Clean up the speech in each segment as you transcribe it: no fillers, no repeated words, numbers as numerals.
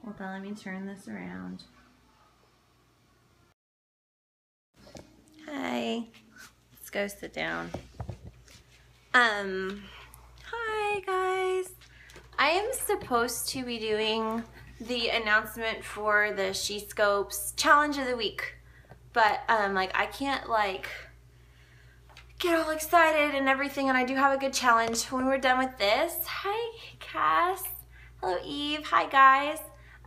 Hold on, let me turn this around. Hi. Let's go sit down. Hi guys. I am supposed to be doing the announcement for the Shescopes challenge of the week, but like I can't like get all excited and everything, and I do have a good challenge when we're done with this. Hi Cass. Hello Eve. Hi guys.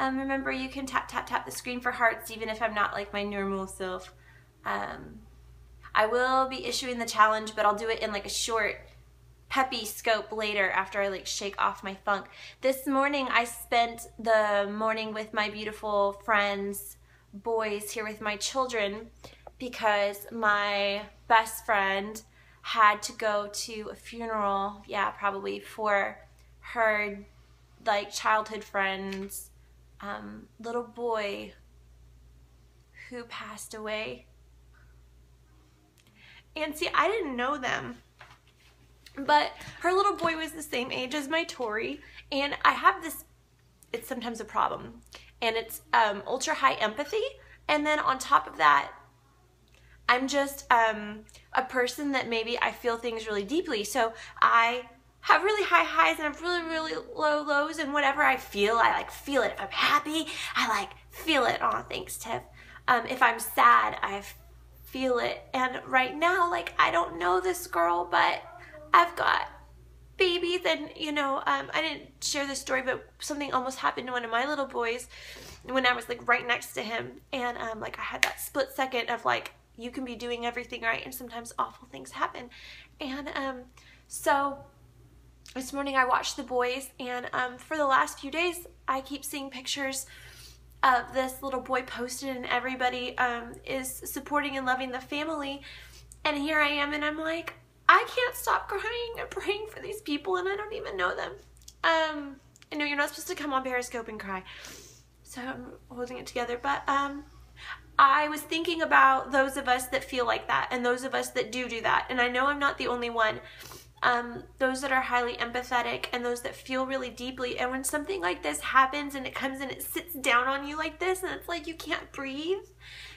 Remember, you can tap the screen for hearts even if I'm not like my normal self. I will be issuing the challenge, but I'll do it in like a short peppy scope later after I like shake off my funk. This morning I spent the morning with my beautiful friends, boys, here with my children, because my best friend had to go to a funeral, yeah, probably, for her like childhood friend's little boy who passed away. And see, I didn't know them, but her little boy was the same age as my Tori, and I have this, it's sometimes a problem, and it's ultra high empathy, and then on top of that, I'm just a person that maybe I feel things really deeply, so I have really high highs and I have really low lows, and whatever I feel, I like feel it. If I'm happy, I like feel it. Oh, thanks, Tiff. If I'm sad, I feel it. And right now, like, I don't know this girl, but I've got babies, and you know, I didn't share this story, but something almost happened to one of my little boys when I was like right next to him, and like I had that split second of like, you can be doing everything right and sometimes awful things happen. And so this morning I watched the boys, and for the last few days I keep seeing pictures of this little boy posted, and everybody is supporting and loving the family, and here I am, and I'm like, I can't stop crying and praying for these people, and I don't even know them. I know you're not supposed to come on Periscope and cry, so I'm holding it together, but I was thinking about those of us that feel like that, and those of us that do that, and I know I'm not the only one. Those that are highly empathetic, and those that feel really deeply, and when something like this happens and it comes and it sits down on you like this, and it's like you can't breathe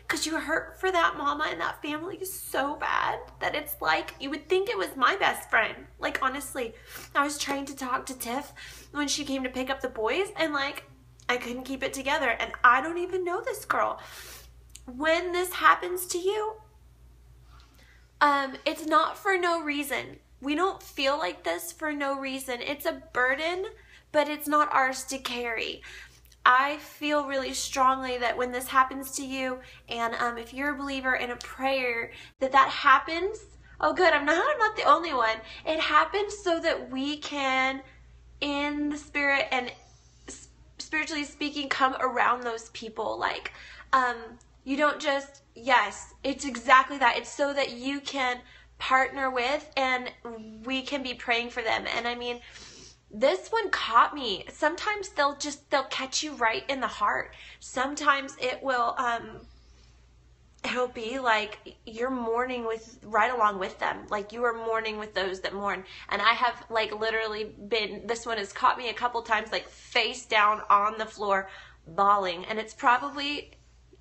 because you hurt for that mama and that family so bad that it's like you would think it was my best friend. Like, honestly, I was trying to talk to Tiff when she came to pick up the boys, and like I couldn't keep it together, and I don't even know this girl. When this happens to you, it's not for no reason. We don't feel like this for no reason. It's a burden, but it's not ours to carry. I feel really strongly that when this happens to you, and if you're a believer in a prayer, that happens. Oh good, I'm not the only one. It happens so that we can, in the spirit and spiritually speaking, come around those people. Like, you don't just, yes, it's exactly that. It's so that you can partner with, and we can be praying for them. And I mean, this one caught me. Sometimes they'll catch you right in the heart. Sometimes it will it'll be like you're mourning right along with them, like you are mourning with those that mourn. And I have like literally been, this one has caught me a couple times, like face down on the floor bawling, and it's probably,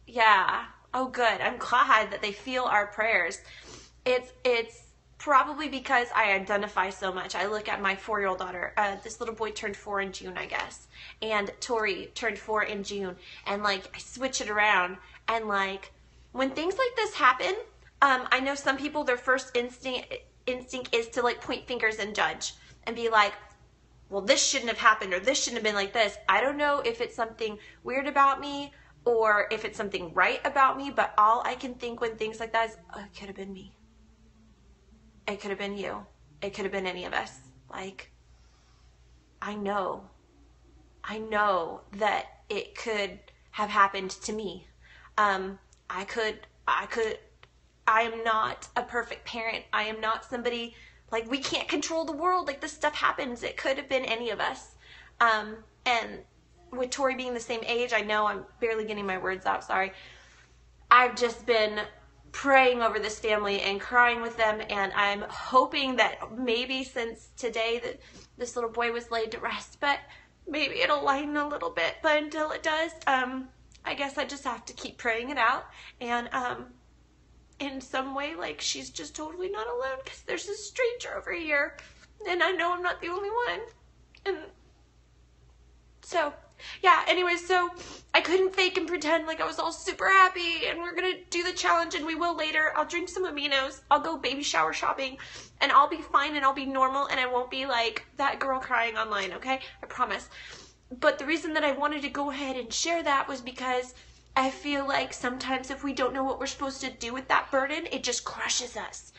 yeah, oh good, I'm glad that they feel our prayers. It's probably because I identify so much. I look at my 4-year-old daughter. This little boy turned 4 in June, I guess. And Tori turned 4 in June. And like, I switch it around. And like, when things like this happen, I know some people, their first instinct is to like point fingers and judge and be like, well, this shouldn't have happened, or this shouldn't have been like this. I don't know if it's something weird about me or if it's something right about me, but all I can think when things like that is, oh, it could have been me. It could have been you. It could have been any of us. Like, I know that it could have happened to me. I am not a perfect parent. I am not somebody, like, we can't control the world. Like, this stuff happens. It could have been any of us. And with Tori being the same age, I know I'm barely getting my words out, sorry. I've just been praying over this family and crying with them, and I'm hoping that maybe since today that this little boy was laid to rest, but maybe it'll lighten a little bit, but until it does, I guess I just have to keep praying it out, and in some way, like, she's just totally not alone, because there's a stranger over here, and I know I'm not the only one, and so, yeah, anyways, so I couldn't fake and pretend like I was all super happy, and we're gonna do the challenge, and we will later. I'll drink some aminos, I'll go baby shower shopping, and I'll be fine, and I'll be normal, and I won't be like that girl crying online, okay? I promise. But the reason that I wanted to go ahead and share that was because I feel like sometimes if we don't know what we're supposed to do with that burden, it just crushes us.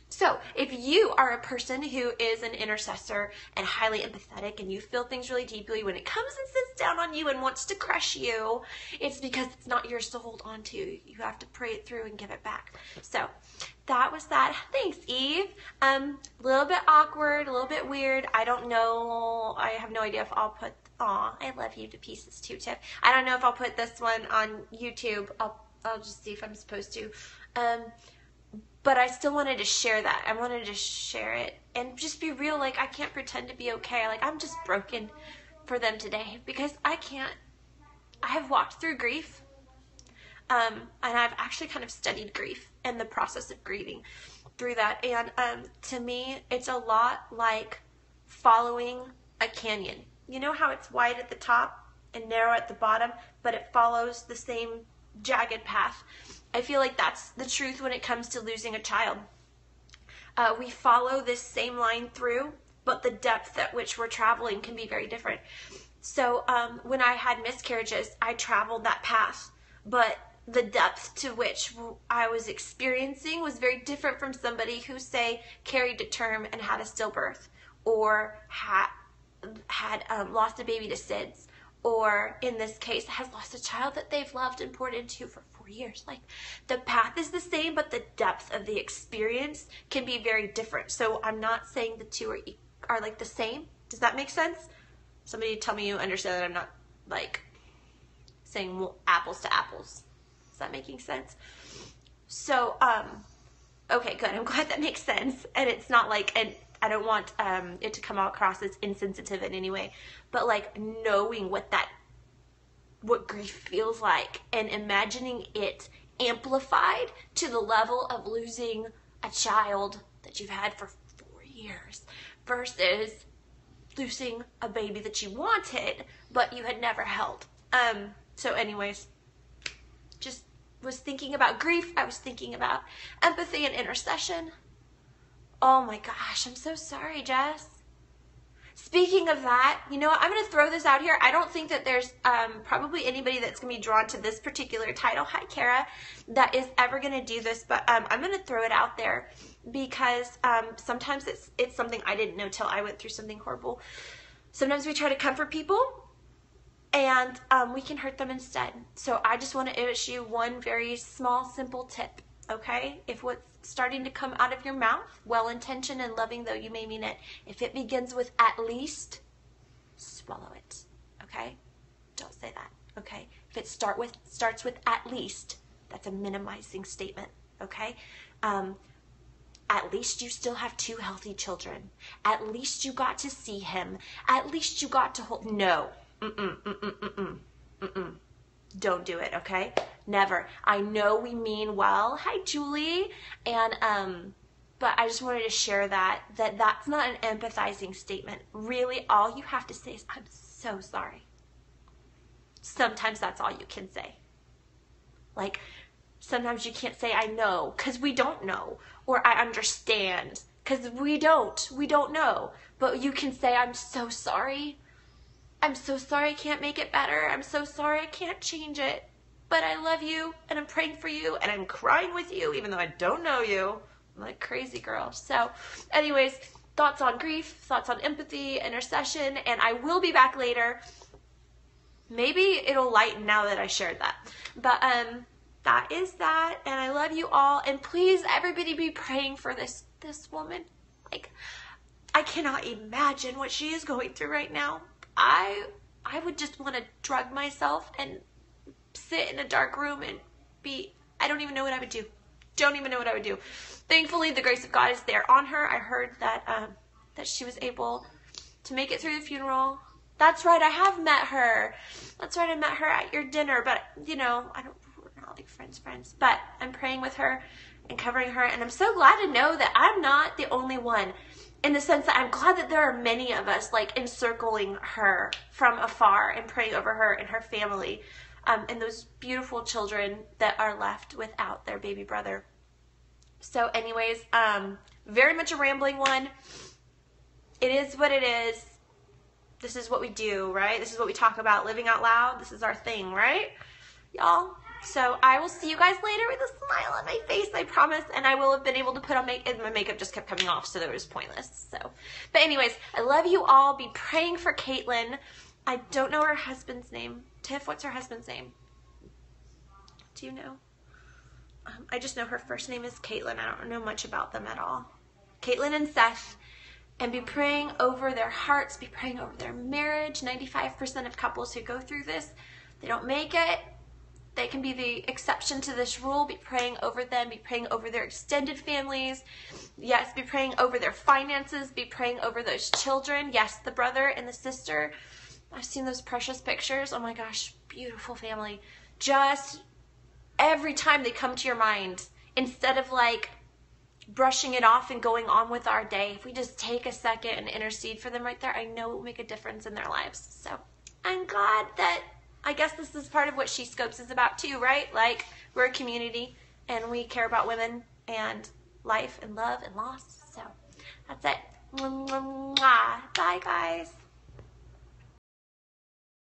So if you are a person who is an intercessor and highly empathetic, and you feel things really deeply, when it comes and sits down on you and wants to crush you, it's because it's not yours to hold on to. You have to pray it through and give it back. So that was that. Thanks, Eve. A little bit awkward, a little bit weird. I don't know. I have no idea if I'll put, aw, I love you to pieces too, Tiff. I don't know if I'll put this one on YouTube. I'll just see if I'm supposed to. But I still wanted to share that. I wanted to share it and just be real. Like, I can't pretend to be okay. Like, I'm just broken for them today because I can't. I have walked through grief. And I've actually kind of studied grief and the process of grieving through that. And to me, it's a lot like following a canyon. You know how it's wide at the top and narrow at the bottom, but it follows the same jagged path? I feel like that's the truth when it comes to losing a child. We follow this same line through, but the depth at which we're traveling can be very different. So when I had miscarriages, I traveled that path, but the depth to which I was experiencing was very different from somebody who, say, carried to term and had a stillbirth, or had lost a baby to SIDS, or in this case has lost a child that they've loved and poured into for 4 years. Like, the path is the same, but the depth of the experience can be very different. So I'm not saying the two are like the same. Does that make sense? Somebody tell me you understand that I'm not like saying apples to apples. Is that making sense? So, okay, good. I'm glad that makes sense. And it's not like, and I don't want it to come across as insensitive in any way, but like knowing what grief feels like and imagining it amplified to the level of losing a child that you've had for 4 years versus losing a baby that you wanted but you had never held. So anyways, just was thinking about grief. I was thinking about empathy and intercession. Oh my gosh, I'm so sorry, Jess. Speaking of that, you know what? I'm going to throw this out here. I don't think that there's probably anybody that's going to be drawn to this particular title, hi Kara, that is ever going to do this, but I'm going to throw it out there because sometimes it's something I didn't know till I went through something horrible. Sometimes we try to comfort people and we can hurt them instead. So I just want to issue one very small, simple tip, okay? If what's starting to come out of your mouth, well-intentioned and loving though you may mean it, if it begins with at least, swallow it, okay? Don't say that, okay? If it starts with at least, that's a minimizing statement, okay? At least you still have 2 healthy children. At least you got to see him. At least you got to hold, no. Don't do it, okay? Never. I know we mean well. Hi, Julie. And, but I just wanted to share that's not an empathizing statement. Really, all you have to say is, I'm so sorry. Sometimes that's all you can say. Like, sometimes you can't say, I know, because we don't know. Or I understand, because we don't know. But you can say, I'm so sorry. I'm so sorry I can't make it better. I'm so sorry I can't change it. But I love you, and I'm praying for you, and I'm crying with you, even though I don't know you. I'm like crazy girl. So, anyways, thoughts on grief, thoughts on empathy, intercession, and I will be back later. Maybe it'll lighten now that I shared that. But, that is that, and I love you all, and please, everybody be praying for this woman. Like, I cannot imagine what she is going through right now. I would just want to drug myself and sit in a dark room and I don't even know what I would do. Don't even know what I would do. Thankfully, the grace of God is there on her. I heard that that she was able to make it through the funeral. That's right, I have met her. That's right, I met her at your dinner, but, you know, we're not like friends, but I'm praying with her and covering her, and I'm so glad to know that I'm not the only one, in the sense that I'm glad that there are many of us, like, encircling her from afar and praying over her and her family, and those beautiful children that are left without their baby brother. So anyways, very much a rambling one. It is what it is. This is what we do, right? This is what we talk about, living out loud. This is our thing, right, y'all? So I will see you guys later with a smile on my face, I promise. And I will have been able to put on makeup. My makeup just kept coming off, so it was pointless. So, but anyways, I love you all. Be praying for Caitlin. I don't know her husband's name. Tiff, what's her husband's name? Do you know? I just know her first name is Caitlin. I don't know much about them at all. Caitlin and Seth. And be praying over their hearts, be praying over their marriage. 95% of couples who go through this, they don't make it. They can be the exception to this rule. Be praying over them, be praying over their extended families. Yes, be praying over their finances, be praying over those children. Yes, the brother and the sister. I've seen those precious pictures. Oh my gosh, beautiful family. Just every time they come to your mind, instead of like brushing it off and going on with our day, if we just take a second and intercede for them right there, I know it will make a difference in their lives. So I'm glad that, I guess this is part of what Shescopes is about too, right? Like, we're a community and we care about women and life and love and loss. So that's it. Bye, guys.